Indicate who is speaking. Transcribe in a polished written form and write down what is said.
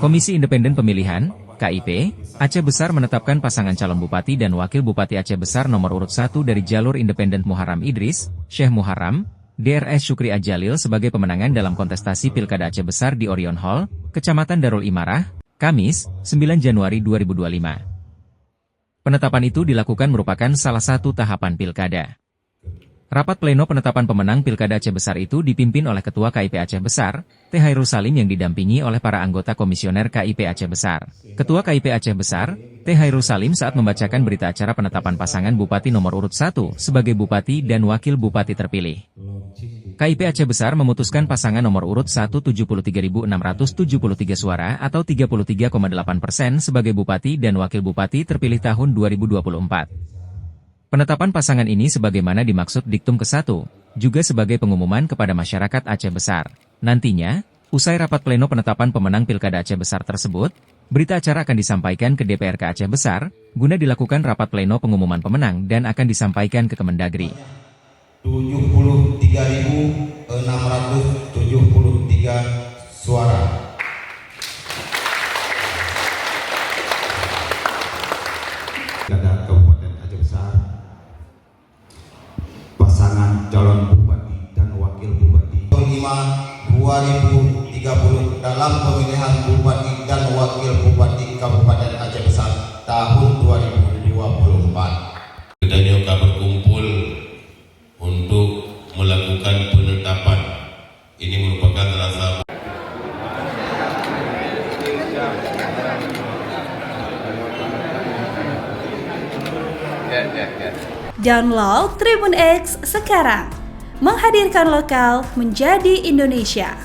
Speaker 1: Komisi Independen Pemilihan, KIP, Aceh Besar menetapkan pasangan calon Bupati dan Wakil Bupati Aceh Besar nomor urut 1 dari jalur independen Muharram Idris, Syekh Muharram, DRS Syukri Ajalil sebagai pemenangan dalam kontestasi Pilkada Aceh Besar di Orion Hall, Kecamatan Darul Imarah, Kamis, 9 Januari 2025. Penetapan itu dilakukan merupakan salah satu tahapan pilkada. Rapat pleno penetapan pemenang Pilkada Aceh Besar itu dipimpin oleh Ketua KIP Aceh Besar, T. Hairul Salim yang didampingi oleh para anggota komisioner KIP Aceh Besar. Ketua KIP Aceh Besar, T. Hairul Salim saat membacakan berita acara penetapan pasangan Bupati nomor urut 1 sebagai Bupati dan Wakil Bupati terpilih. KIP Aceh Besar memutuskan pasangan nomor urut 1 73.673 suara atau 33,8% sebagai Bupati dan Wakil Bupati terpilih tahun 2024. Penetapan pasangan ini sebagaimana dimaksud Diktum ke-1, juga sebagai pengumuman kepada masyarakat Aceh Besar. Nantinya, usai rapat pleno penetapan pemenang Pilkada Aceh Besar tersebut, berita acara akan disampaikan ke DPRK Aceh Besar, guna dilakukan rapat pleno pengumuman pemenang dan akan disampaikan ke Kemendagri.
Speaker 2: 73.673 suara. Pilkada Kabupaten Aceh Besar, pasangan calon Bupati dan Wakil Bupati 5/2030 dalam pemilihan Bupati dan Wakil Bupati Kabupaten Aceh Besar tahun 2024.
Speaker 3: Dan Yoka berkumpul untuk melakukan penetapan. Ini merupakan rasa
Speaker 4: Download Tribun X sekarang, menghadirkan lokal menjadi Indonesia.